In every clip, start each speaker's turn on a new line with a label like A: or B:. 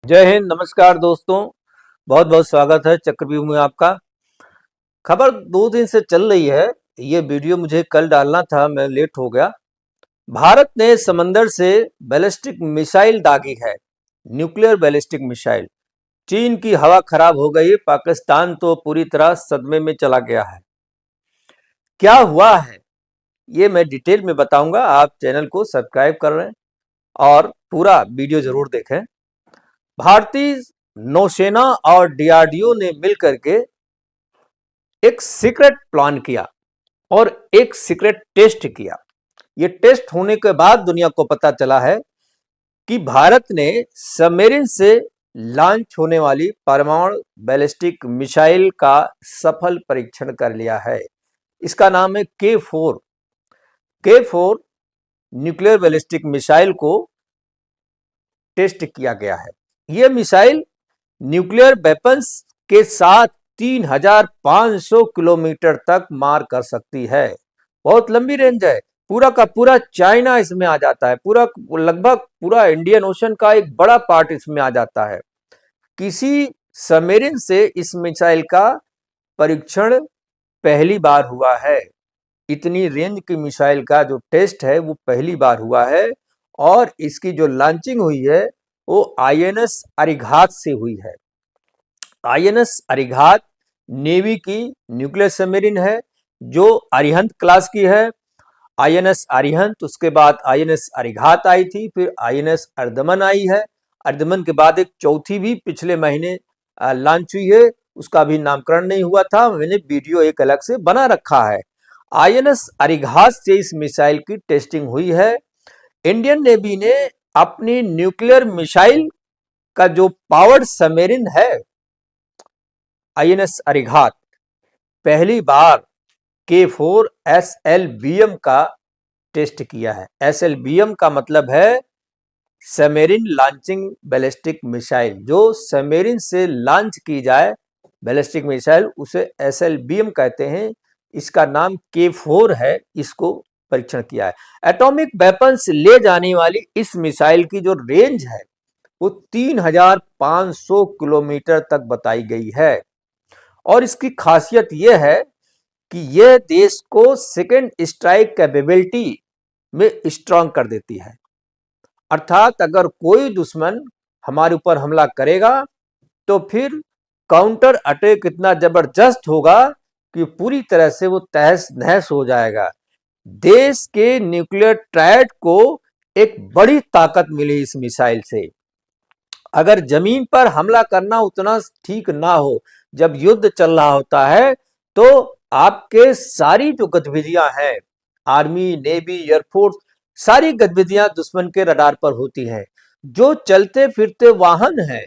A: जय हिंद। नमस्कार दोस्तों, बहुत बहुत स्वागत है चक्रव्यूह में आपका। खबर 2 दिन से चल रही है। ये वीडियो मुझे कल डालना था, मैं लेट हो गया। भारत ने समंदर से बैलिस्टिक मिसाइल दागी है, न्यूक्लियर बैलिस्टिक मिसाइल। चीन की हवा खराब हो गई, पाकिस्तान तो पूरी तरह सदमे में चला गया है। क्या हुआ है ये मैं डिटेल में बताऊंगा। आप चैनल को सब्सक्राइब कर रहे हैं और पूरा वीडियो जरूर देखें। भारतीय नौसेना और डीआरडीओ ने मिलकर के एक सीक्रेट प्लान किया और एक सीक्रेट टेस्ट किया। ये टेस्ट होने के बाद दुनिया को पता चला है कि भारत ने सबमरीन से लॉन्च होने वाली परमाणु बैलिस्टिक मिसाइल का सफल परीक्षण कर लिया है। इसका नाम है K4। K4 nuclear ballistic missile को टेस्ट किया गया है। यह मिसाइल न्यूक्लियर वेपन्स के साथ 3500 किलोमीटर तक मार कर सकती है। बहुत लंबी रेंज है। पूरा का पूरा चाइना इसमें आ जाता है, पूरा लगभग पूरा इंडियन ओशन का एक बड़ा पार्ट इसमें आ जाता है। किसी सबमरीन से इस मिसाइल का परीक्षण पहली बार हुआ है। इतनी रेंज की मिसाइल का जो टेस्ट है वो पहली बार हुआ है और इसकी जो लॉन्चिंग हुई है वो आईएनएस अरिघात से हुई है। आईएनएस अरिघात नेवी की न्यूक्लियर सबमरीन है जो अरिहंत क्लास की है। आईएनएस अरिहंत, उसके बाद आईएनएस अरिघात आई थी, फिर आईएनएस अर्दमन आई है। अर्दमन के बाद एक चौथी भी पिछले महीने लॉन्च हुई है, उसका भी नामकरण नहीं हुआ था, मैंने वीडियो एक अलग से बना रखा है। आईएनएस अरिघात से इस मिसाइल की टेस्टिंग हुई है। इंडियन नेवी ने अपनी न्यूक्लियर मिसाइल का जो पावर्ड सबमरीन है आईएनएस अरिघात, पहली बार K4 SLBM का टेस्ट किया है। SLBM का मतलब है सबमरीन लॉन्चिंग बैलिस्टिक मिसाइल। जो सबमरीन से लॉन्च की जाए बैलिस्टिक मिसाइल उसे SLBM कहते हैं। इसका नाम K4 है, इसको परीक्षण किया है। एटॉमिक वेपन्स ले जाने वाली इस मिसाइल की जो रेंज है वो 3500 किलोमीटर तक बताई गई है और इसकी खासियत यह है कि यह देश को सेकेंड स्ट्राइक कैपेबिलिटी में स्ट्रांग कर देती है। अर्थात अगर कोई दुश्मन हमारे ऊपर हमला करेगा तो फिर काउंटर अटैक इतना जबरदस्त होगा कि पूरी तरह से वो तहस नहस हो जाएगा। देश के न्यूक्लियर ट्रायड को एक बड़ी ताकत मिली इस मिसाइल से। अगर जमीन पर हमला करना उतना ठीक ना हो, जब युद्ध चल रहा होता है तो आपके सारी जो गतिविधियां हैं, आर्मी, नेवी, एयरफोर्स, सारी गतिविधियां दुश्मन के रडार पर होती हैं। जो चलते फिरते वाहन हैं,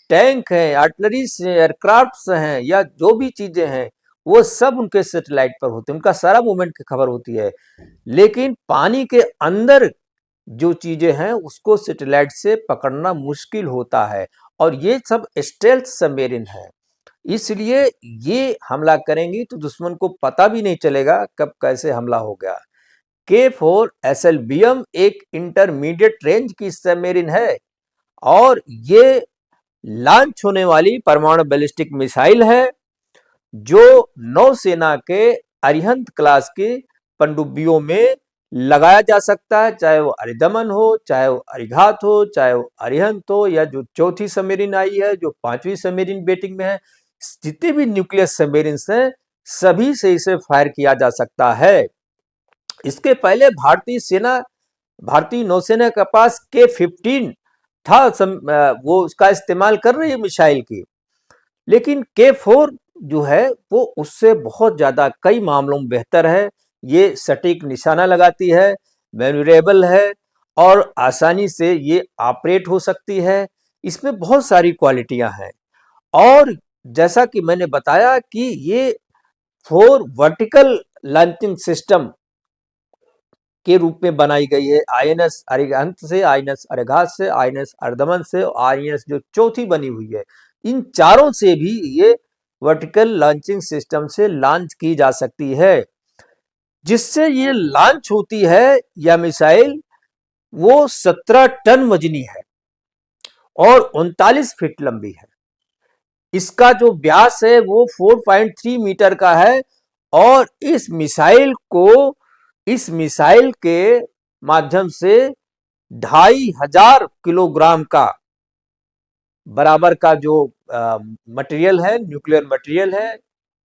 A: टैंक हैं, आर्टिलरी एयरक्राफ्ट हैं या जो भी चीजें हैं वो सब उनके सैटेलाइट पर होते हैं, उनका सारा मूवमेंट की खबर होती है। लेकिन पानी के अंदर जो चीजें हैं उसको सैटेलाइट से पकड़ना मुश्किल होता है और ये सब स्टेल्थ सबमरीन है, इसलिए ये हमला करेंगी तो दुश्मन को पता भी नहीं चलेगा कब कैसे हमला हो गया। K4 SLBM एक इंटरमीडिएट रेंज की सबमरीन है और ये लॉन्च होने वाली परमाणु बैलिस्टिक मिसाइल है जो नौसेना के अरिहंत क्लास की पनडुब्बियों में लगाया जा सकता है, चाहे वो अरिदमन हो, चाहे वो अरिघात हो, चाहे वो अरिहंत हो, या जो चौथी सबमरीन आई है, जो 5वीं सबमरीन वेटिंग में है। जितने भी न्यूक्लियर सबमरीन हैं सभी से इसे फायर किया जा सकता है। इसके पहले भारतीय नौसेना के पास K15 था, वो उसका इस्तेमाल कर रही है मिसाइल की। लेकिन K4 जो है वो उससे बहुत ज्यादा कई मामलों में बेहतर है। ये सटीक निशाना लगाती है, मैन्यूरेबल है और आसानी से ये ऑपरेट हो सकती है। इसमें बहुत सारी क्वालिटियां हैं और जैसा कि मैंने बताया कि ये 4 वर्टिकल लॉन्चिंग सिस्टम के रूप में बनाई गई है। आईएनएस अरिहंत से, आईएनएस अरिघात से, आईएनएस अर्दमन से, आईएनएस जो चौथी बनी हुई है, इन चारों से भी ये वर्टिकल लॉन्चिंग सिस्टम से लॉन्च की जा सकती है। जिससे ये लॉन्च होती है यह मिसाइल वो 17 टन वजनी है और 39 फीट लंबी है। इसका जो व्यास है वो 4.3 मीटर का है और इस मिसाइल के माध्यम से 2500 किलोग्राम का बराबर का जो मटेरियल है, न्यूक्लियर मटेरियल है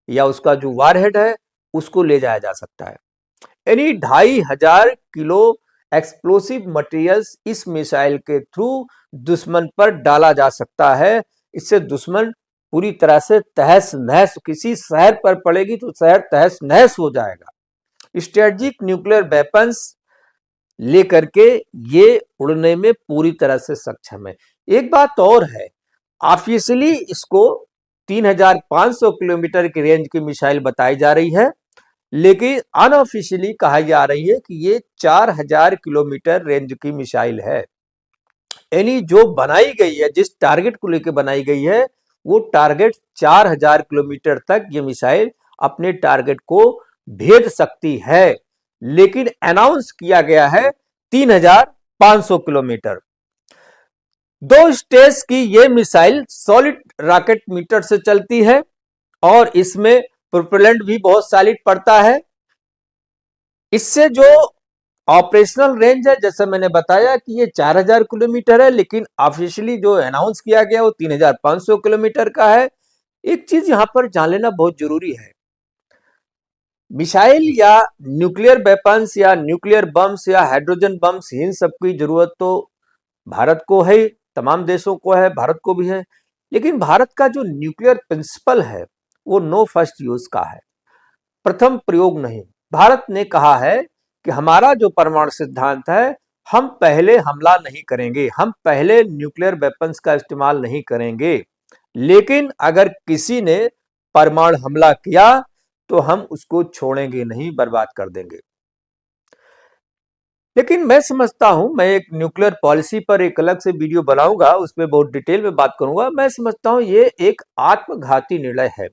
A: या उसका जो वारहेड है, उसको ले जाया जा सकता है। यानी 2500 किलो एक्सप्लोसिव मटेरियल्स इस मिसाइल के थ्रू दुश्मन पर डाला जा सकता है। इससे दुश्मन पूरी तरह से तहस नहस, किसी शहर पर पड़ेगी तो शहर तहस नहस हो जाएगा। स्ट्रेटेजिक न्यूक्लियर वेपन्स लेकर के ये उड़ने में पूरी तरह से सक्षम है। एक बात और है, ऑफिशियली इसको 3500 किलोमीटर की रेंज की मिसाइल बताई जा रही है, लेकिन अनऑफिशियली कहा जा रही है कि ये 4000 किलोमीटर रेंज की मिसाइल है। यानी जो बनाई गई है, जिस टारगेट को लेकर बनाई गई है, वो टारगेट 4000 किलोमीटर तक ये मिसाइल अपने टारगेट को भेज सकती है, लेकिन अनाउंस किया गया है 3500 किलोमीटर। 2 स्टेज की ये मिसाइल सॉलिड रॉकेट मीटर से चलती है और इसमें प्रोपेलेंट भी बहुत सॉलिड पड़ता है। इससे जो ऑपरेशनल रेंज है, जैसे मैंने बताया कि ये 4000 किलोमीटर है, लेकिन ऑफिशियली जो अनाउंस किया गया वो 3500 किलोमीटर का है। एक चीज यहां पर जान लेना बहुत जरूरी है, मिसाइल या न्यूक्लियर वेपन्स या न्यूक्लियर बम्स या हाइड्रोजन बम्स, इन सब की जरूरत तो भारत को है, तमाम देशों को है, भारत को भी है, लेकिन भारत का जो न्यूक्लियर प्रिंसिपल है वो नो फर्स्ट यूज का है, प्रथम प्रयोग नहीं। भारत ने कहा है कि हमारा जो परमाणु सिद्धांत है, हम पहले हमला नहीं करेंगे, हम पहले न्यूक्लियर वेपन्स का इस्तेमाल नहीं करेंगे, लेकिन अगर किसी ने परमाणु हमला किया तो हम उसको छोड़ेंगे नहीं, बर्बाद कर देंगे। लेकिन मैं समझता हूं, मैं एक न्यूक्लियर पॉलिसी पर एक अलग से वीडियो बनाऊंगा, उसमें बहुत डिटेल में बात करूंगा। मैं समझता हूं ये एक आत्मघाती निर्णय है,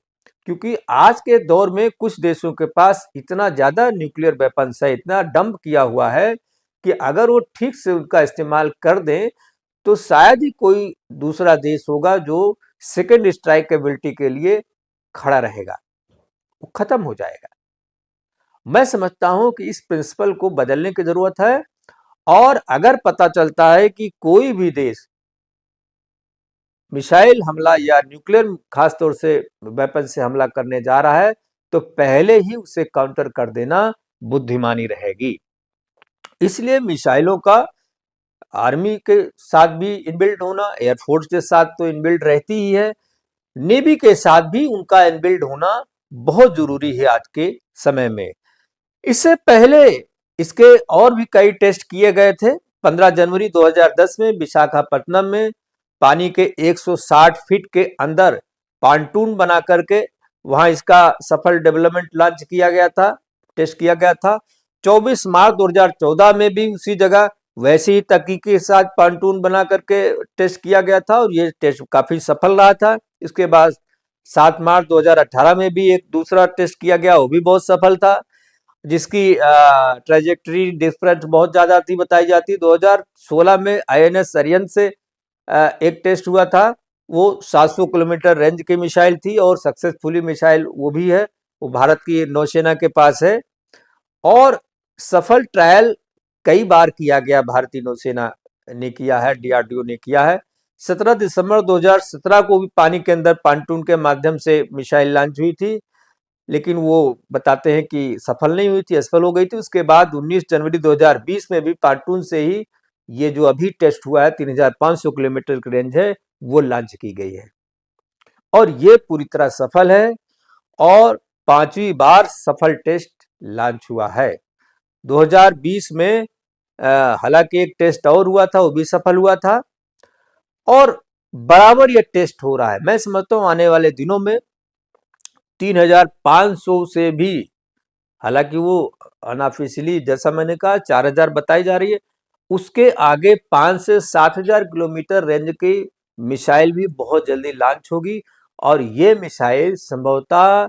A: क्योंकि आज के दौर में कुछ देशों के पास इतना ज्यादा न्यूक्लियर वेपन्स है, इतना डंप किया हुआ है कि अगर वो ठीक से उनका इस्तेमाल कर दें तो शायद ही कोई दूसरा देश होगा जो सेकेंड स्ट्राइक एबिलिटी के लिए खड़ा रहेगा, वो खत्म हो जाएगा। मैं समझता हूं कि इस प्रिंसिपल को बदलने की जरूरत है, और अगर पता चलता है कि कोई भी देश मिसाइल हमला या न्यूक्लियर खासतौर से वेपन से हमला करने जा रहा है, तो पहले ही उसे काउंटर कर देना बुद्धिमानी रहेगी। इसलिए मिसाइलों का आर्मी के साथ भी इनबिल्ट होना, एयरफोर्स के साथ तो इनबिल्ट रहती ही है, नेवी के साथ भी उनका इनबिल्ट होना बहुत जरूरी है आज के समय में। इससे पहले इसके और भी कई टेस्ट किए गए थे। 15 जनवरी 2010 में विशाखापट्टनम में पानी के 160 फीट के अंदर पांटून बना करके वहां इसका सफल डेवलपमेंट लॉन्च किया गया था, टेस्ट किया गया था। 24 मार्च 2014 में भी उसी जगह वैसे ही तकनीक के साथ पांटून बना करके टेस्ट किया गया था और ये टेस्ट काफी सफल रहा था। इसके बाद 7 मार्च 2018 में भी एक दूसरा टेस्ट किया गया, वो भी बहुत सफल था, जिसकी ट्रेजेक्टरी डिफरेंस बहुत ज्यादा थी बताई जाती। 2016 में आईएनएस अरिहंत से एक टेस्ट हुआ था, वो 700 किलोमीटर रेंज की मिसाइल थी और सक्सेसफुली मिसाइल वो भी है, वो भारत की नौसेना के पास है। और सफल ट्रायल कई बार किया गया, भारतीय नौसेना ने किया है, डीआरडीओ ने किया है। 17 दिसंबर 2017 को भी पानी के अंदर पांटून के माध्यम से मिसाइल लॉन्च हुई थी, लेकिन वो बताते हैं कि सफल नहीं हुई थी, असफल हो गई थी। उसके बाद 19 जनवरी 2020 में भी पार्टून से ही ये जो अभी टेस्ट हुआ है 3500 किलोमीटर की रेंज है, वो लॉन्च की गई है और ये पूरी तरह सफल है और 5वीं बार सफल टेस्ट लॉन्च हुआ है। 2020 में हालांकि एक टेस्ट और हुआ था, वो भी सफल हुआ था और बराबर ये टेस्ट हो रहा है। मैं समझता हूं आने वाले दिनों में 3500 से भी, हालांकि वो अनऑफिशियली जैसा मैंने कहा 4000 बताई जा रही है, उसके आगे 5 से 7000 किलोमीटर रेंज की मिसाइल भी बहुत जल्दी लॉन्च होगी और ये मिसाइल संभवतः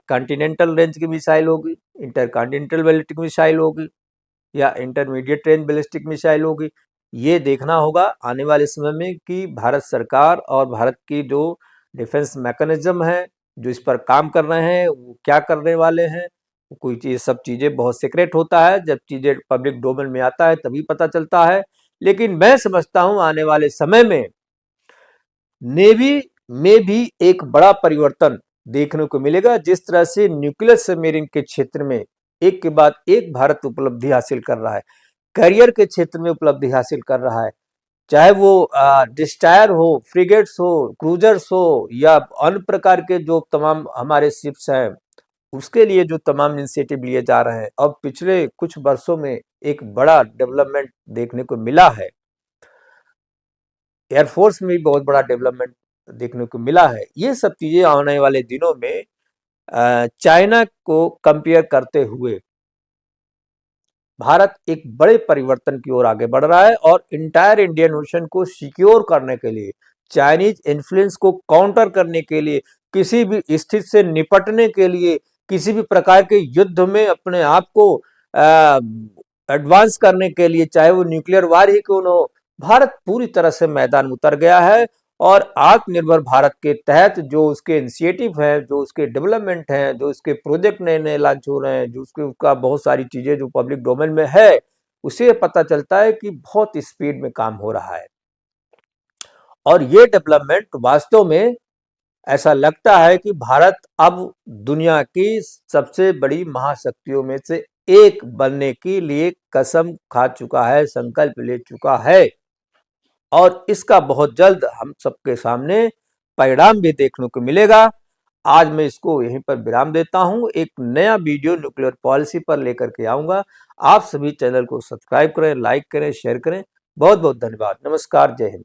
A: कॉन्टिनेंटल रेंज की मिसाइल होगी, इंटरकॉन्टिनेंटल बैलिस्टिक मिसाइल होगी या इंटरमीडिएट रेंज बैलिस्टिक मिसाइल होगी। ये देखना होगा आने वाले समय में कि भारत सरकार और भारत की जो डिफेंस मैकेनिज्म है, जो इस पर काम कर रहे हैं, वो क्या करने वाले हैं। कोई चीज, सब चीजें बहुत सीक्रेट होता है, जब चीजें पब्लिक डोमेन में आता है तभी पता चलता है। लेकिन मैं समझता हूं आने वाले समय में नेवी में भी एक बड़ा परिवर्तन देखने को मिलेगा। जिस तरह से न्यूक्लियर सबमरीन के क्षेत्र में एक के बाद एक भारत उपलब्धि हासिल कर रहा है, करियर के क्षेत्र में उपलब्धि हासिल कर रहा है, चाहे वो डिस्ट्रॉयर हो, फ्रिगेट्स हो, क्रूजर्स हो, या अन्य प्रकार के जो तमाम हमारे शिप्स हैं, उसके लिए जो तमाम इनिशिएटिव लिए जा रहे हैं। अब पिछले कुछ वर्षों में एक बड़ा डेवलपमेंट देखने को मिला है। एयरफोर्स में भी बहुत बड़ा डेवलपमेंट देखने को मिला है। ये सब चीजें आने वाले दिनों में चाइना को कंपेयर करते हुए भारत एक बड़े परिवर्तन की ओर आगे बढ़ रहा है, और इंटायर इंडियन ओशन को सिक्योर करने के लिए, चाइनीज इन्फ्लुएंस को काउंटर करने के लिए, किसी भी स्थिति से निपटने के लिए, किसी भी प्रकार के युद्ध में अपने आप को एडवांस करने के लिए, चाहे वो न्यूक्लियर वार ही क्यों न हो, भारत पूरी तरह से मैदान में उतर गया है। और आत्मनिर्भर भारत के तहत जो उसके इनिशिएटिव है, जो उसके डेवलपमेंट है, जो उसके प्रोजेक्ट नए नए लॉन्च हो रहे हैं, जो उसके उसका बहुत सारी चीजें जो पब्लिक डोमेन में है, उसे पता चलता है कि बहुत स्पीड में काम हो रहा है। और ये डेवलपमेंट वास्तव में ऐसा लगता है कि भारत अब दुनिया की सबसे बड़ी महाशक्तियों में से एक बनने के लिए कसम खा चुका है, संकल्प ले चुका है, और इसका बहुत जल्द हम सबके सामने परिणाम भी देखने को मिलेगा। आज मैं इसको यहीं पर विराम देता हूं। एक नया वीडियो न्यूक्लियर पॉलिसी पर लेकर के आऊंगा। आप सभी चैनल को सब्सक्राइब करें, लाइक करें, शेयर करें। बहुत बहुत धन्यवाद। नमस्कार, जय हिंद।